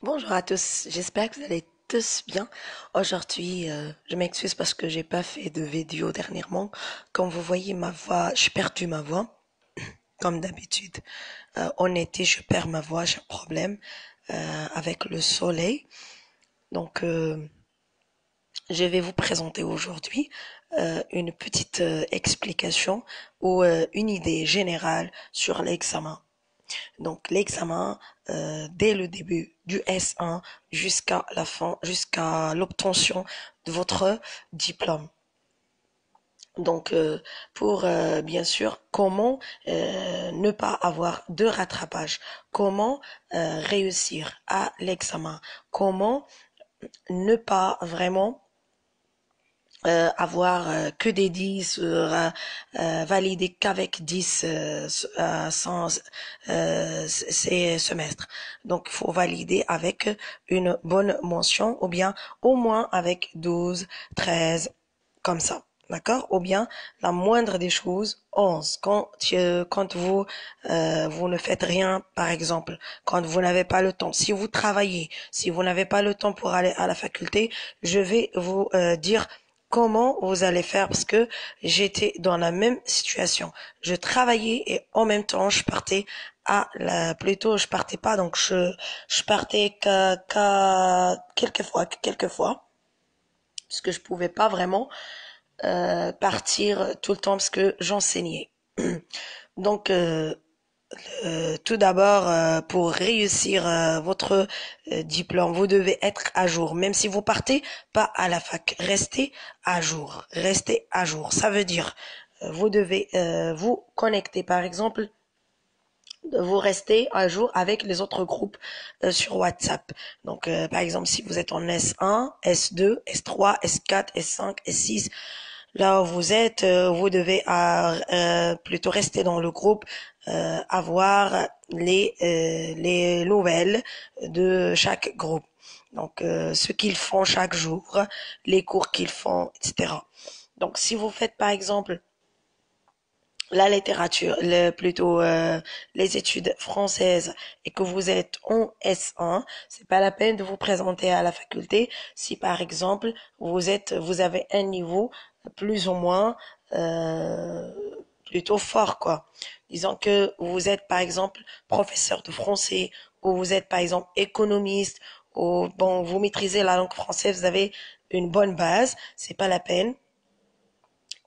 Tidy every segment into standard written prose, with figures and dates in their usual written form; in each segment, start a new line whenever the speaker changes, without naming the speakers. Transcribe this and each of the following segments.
Bonjour à tous, j'espère que vous allez tous bien. Aujourd'hui, je m'excuse parce que j'ai pas fait de vidéo dernièrement. Comme vous voyez, ma voix, j'ai perdu ma voix, comme d'habitude. En été, je perds ma voix, j'ai un problème avec le soleil. Donc, je vais vous présenter aujourd'hui une petite explication ou une idée générale sur l'examen. Donc l'examen dès le début du S1 jusqu'à la fin, jusqu'à l'obtention de votre diplôme. Donc pour bien sûr comment ne pas avoir de rattrapage, comment réussir à l'examen, comment ne pas vraiment avoir que des 10, valider qu'avec 10 sans ces semestres. Donc, il faut valider avec une bonne mention ou bien au moins avec 12, 13, comme ça. D'accord? Ou bien la moindre des choses, 11. Quand vous ne faites rien, par exemple, quand vous n'avez pas le temps, si vous travaillez, si vous n'avez pas le temps pour aller à la faculté, je vais vous dire comment vous allez faire parce que j'étais dans la même situation. Je travaillais et en même temps je partais plutôt je partais pas donc je partais qu'à quelques fois parce que je pouvais pas vraiment partir tout le temps parce que j'enseignais. Donc tout d'abord, pour réussir votre diplôme, vous devez être à jour. Même si vous partez pas à la fac, restez à jour. Restez à jour. Ça veut dire, vous devez vous connecter. Par exemple, vous restez à jour avec les autres groupes sur WhatsApp. Donc, par exemple, si vous êtes en S1, S2, S3, S4, S5, S6, là où vous êtes, vous devez plutôt rester dans le groupe, avoir les nouvelles de chaque groupe. Donc, ce qu'ils font chaque jour, les cours qu'ils font, etc. Donc, si vous faites par exemple la littérature, plutôt les études françaises et que vous êtes en S1, c'est pas la peine de vous présenter à la faculté si par exemple vous avez un niveau plus ou moins euh, plutôt fort quoi. Disons que vous êtes par exemple professeur de français ou vous êtes par exemple économiste ou bon vous maîtrisez la langue française, vous avez une bonne base, c'est pas la peine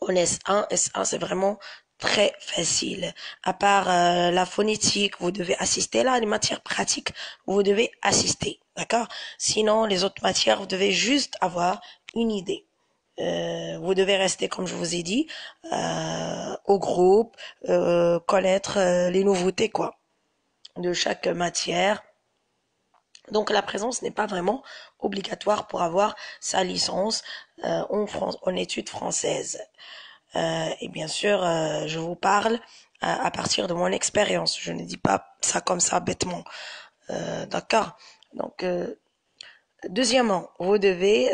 en S1, S1 c'est vraiment très facile. À part la phonétique, vous devez assister là, les matières pratiques, vous devez assister, d'accord? Sinon, les autres matières, vous devez juste avoir une idée. Vous devez rester, comme je vous ai dit, au groupe, connaître les nouveautés, quoi, de chaque matière. Donc la présence n'est pas vraiment obligatoire pour avoir sa licence en études françaises. Et bien sûr, je vous parle à partir de mon expérience. Je ne dis pas ça comme ça bêtement. D'accord. Donc, deuxièmement, vous devez,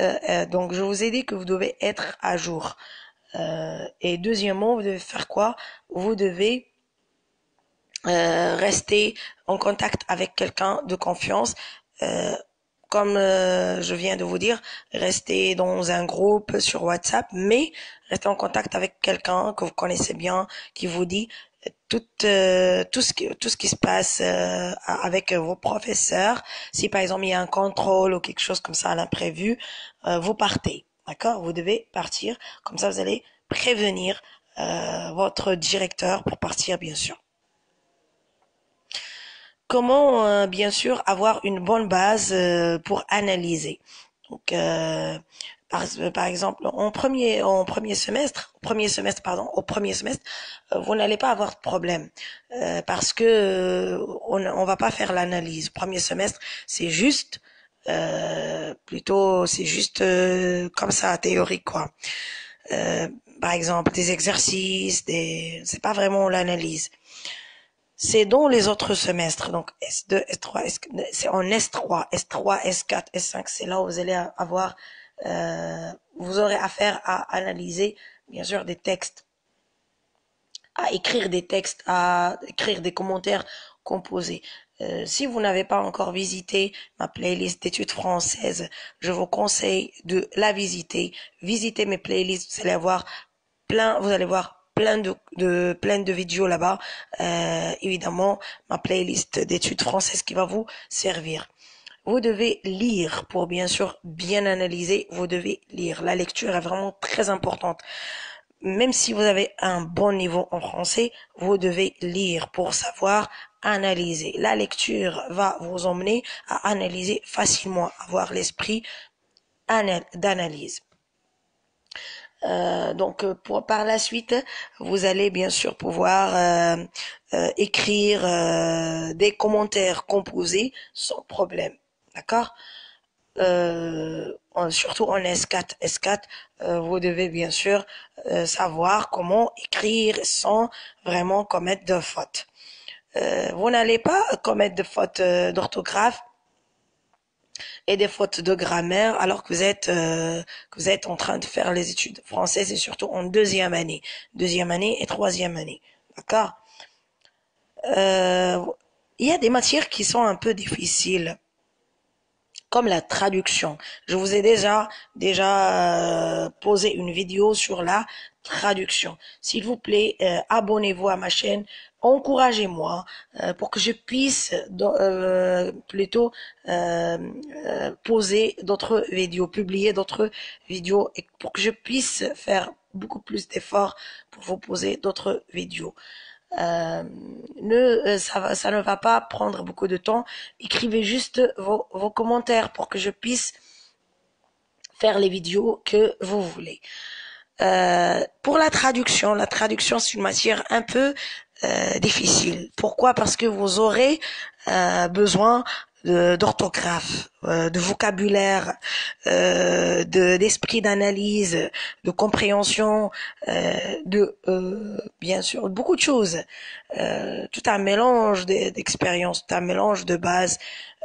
donc je vous ai dit que vous devez être à jour. Et deuxièmement, vous devez faire quoi? Vous devez rester en contact avec quelqu'un de confiance. Euh, Comme je viens de vous dire, restez dans un groupe sur WhatsApp, mais restez en contact avec quelqu'un que vous connaissez bien, qui vous dit tout ce qui se passe avec vos professeurs. Si par exemple il y a un contrôle ou quelque chose comme ça à l'imprévu, vous partez, d'accord? Vous devez partir, comme ça vous allez prévenir votre directeur pour partir, bien sûr. Comment, bien sûr, avoir une bonne base pour analyser. Donc, par exemple, au premier semestre, vous n'allez pas avoir de problème parce que on va pas faire l'analyse. Premier semestre, c'est juste, c'est juste comme ça, théorique quoi. Euh, Par exemple, des exercices, c'est pas vraiment l'analyse. C'est dans les autres semestres, donc S2, S3, c'est en S3, S3, S4, S5, c'est là où vous allez avoir, vous aurez affaire à analyser, bien sûr, des textes, à écrire des textes, à écrire des commentaires composés. Si vous n'avez pas encore visité ma playlist d'études françaises, je vous conseille de la visiter. Visitez mes playlists, vous allez voir plein de vidéos là-bas. Évidemment, ma playlist d'études françaises qui va vous servir. Vous devez lire pour bien sûr bien analyser. Vous devez lire. La lecture est vraiment très importante. Même si vous avez un bon niveau en français, vous devez lire pour savoir analyser. La lecture va vous emmener à analyser facilement, avoir l'esprit d'analyse. Par la suite, vous allez bien sûr pouvoir écrire des commentaires composés sans problème. D'accord? Surtout en S4. S4, vous devez bien sûr savoir comment écrire sans vraiment commettre de fautes. Vous n'allez pas commettre de fautes d'orthographe et des fautes de grammaire alors que vous êtes en train de faire les études françaises et surtout en deuxième année et troisième année. D'accord? Euh, il y a des matières qui sont un peu difficiles comme la traduction. Je vous ai déjà posé une vidéo sur la traduction. S'il vous plaît, abonnez-vous à ma chaîne, encouragez-moi pour que je puisse plutôt poser d'autres vidéos, publier d'autres vidéos et pour que je puisse faire beaucoup plus d'efforts pour vous poser d'autres vidéos. Ça ne va pas prendre beaucoup de temps. Écrivez juste vos commentaires pour que je puisse faire les vidéos que vous voulez. Pour la traduction c'est une matière un peu difficile. Pourquoi? Parce que vous aurez besoin d'orthographe, de vocabulaire, d'esprit d'analyse, de compréhension, bien sûr beaucoup de choses. Tout un mélange d'expériences, tout un mélange de bases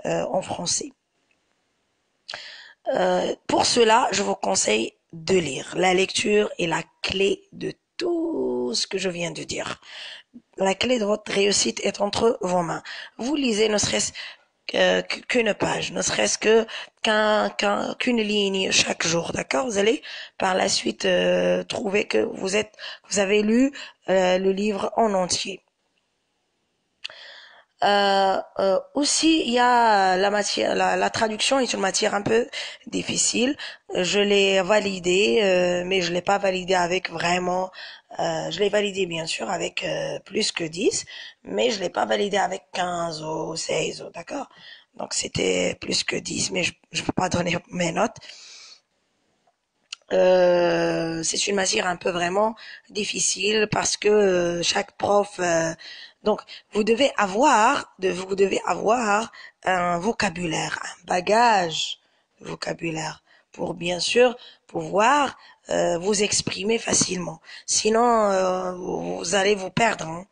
en français. Pour cela, je vous conseille de lire. La lecture est la clé de tout ce que je viens de dire. La clé de votre réussite est entre vos mains. Vous lisez ne serait-ce qu'une page, ne serait-ce qu'une ligne chaque jour, d'accord? Vous allez par la suite trouver que vous avez lu le livre en entier. Aussi, il y a la traduction est une matière un peu difficile. Je l'ai validée, mais je l'ai pas validée avec vraiment. Je l'ai validée bien sûr avec plus que 10, mais je l'ai pas validée avec 15 ou 16, d'accord? Donc c'était plus que 10, mais je peux pas donner mes notes. C'est une matière un peu vraiment difficile parce que chaque prof donc vous devez avoir un vocabulaire, un bagage de vocabulaire pour bien sûr pouvoir vous exprimer facilement. Sinon vous allez vous perdre.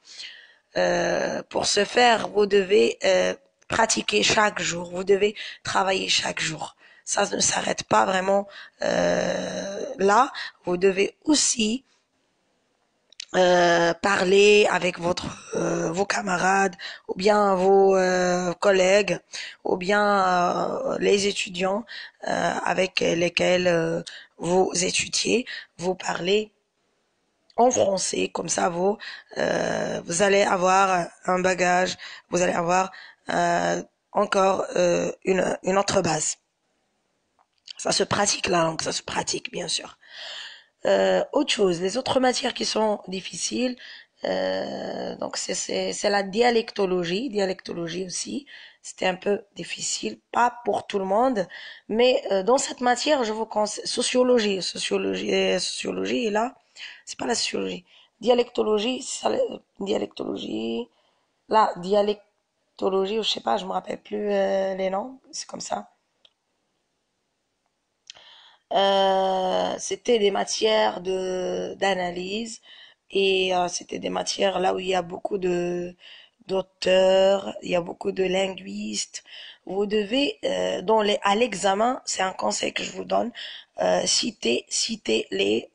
Hein. Pour ce faire, vous devez pratiquer chaque jour, vous devez travailler chaque jour. Ça ne s'arrête pas vraiment là. Vous devez aussi parler avec vos camarades ou bien vos collègues ou bien les étudiants avec lesquels vous étudiez. Vous parlez en français, comme ça vous allez avoir un bagage, vous allez avoir encore une autre base. Ça se pratique la langue, ça se pratique bien sûr. Autre chose, les autres matières qui sont difficiles, donc c'est la dialectologie aussi. C'était un peu difficile, pas pour tout le monde, mais dans cette matière, je vous conseille sociologie est là. C'est pas la sociologie. Dialectologie, dialectologie, je sais pas, je me rappelle plus les noms, c'est comme ça. C'était des matières d'analyse et c'était des matières là où il y a beaucoup de d'auteurs, il y a beaucoup de linguistes. Vous devez à l'examen, c'est un conseil que je vous donne, citer les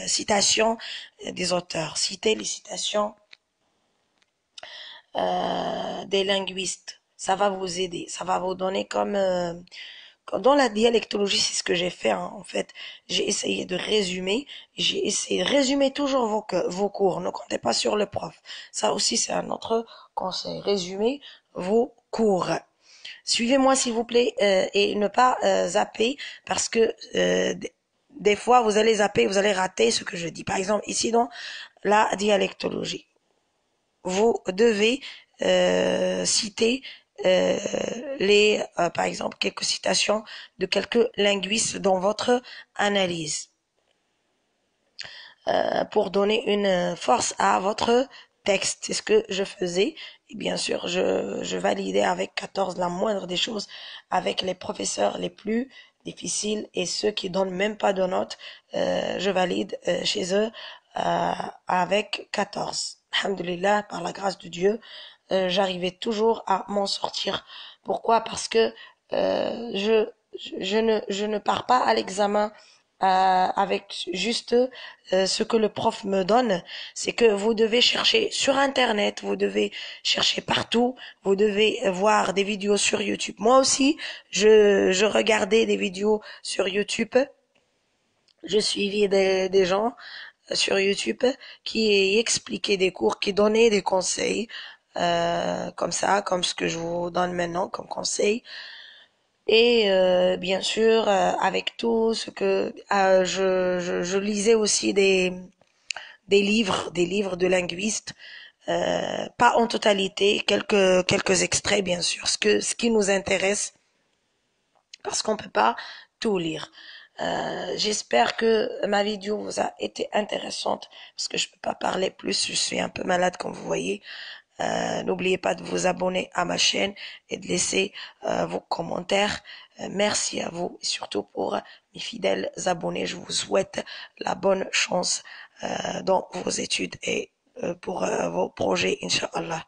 citations des auteurs, citer les citations des linguistes. Ça va vous aider, ça va vous donner dans la dialectologie, c'est ce que j'ai fait, hein, en fait. J'ai essayé de résumer. J'ai essayé de résumer toujours vos cours. Ne comptez pas sur le prof. Ça aussi, c'est un autre conseil. Résumer vos cours. Suivez-moi, s'il vous plaît, et ne pas zapper, parce que des fois, vous allez zapper, vous allez rater ce que je dis. Par exemple, ici, dans la dialectologie, vous devez citer euh, par exemple, quelques citations de quelques linguistes dans votre analyse pour donner une force à votre texte. C'est ce que je faisais. Et bien sûr, je validais avec 14 la moindre des choses avec les professeurs les plus difficiles et ceux qui donnent même pas de notes. Je valide chez eux avec 14. Alhamdulillah, par la grâce de Dieu, j'arrivais toujours à m'en sortir. Pourquoi? Parce que je ne pars pas à l'examen avec juste ce que le prof me donne. C'est que vous devez chercher sur Internet, vous devez chercher partout, vous devez voir des vidéos sur YouTube. Moi aussi, je regardais des vidéos sur YouTube. Je suivais des gens sur YouTube qui expliquaient des cours, qui donnaient des conseils, comme ça, comme ce que je vous donne maintenant comme conseil. Et bien sûr, avec tout ce que je lisais aussi des livres de linguistes, pas en totalité, quelques extraits bien sûr, ce qui nous intéresse, parce qu'on peut pas tout lire. J'espère que ma vidéo vous a été intéressante, parce que je peux pas parler plus, je suis un peu malade comme vous voyez. N'oubliez pas de vous abonner à ma chaîne et de laisser vos commentaires. Merci à vous et surtout pour mes fidèles abonnés. Je vous souhaite la bonne chance dans vos études et pour vos projets, Inch'Allah.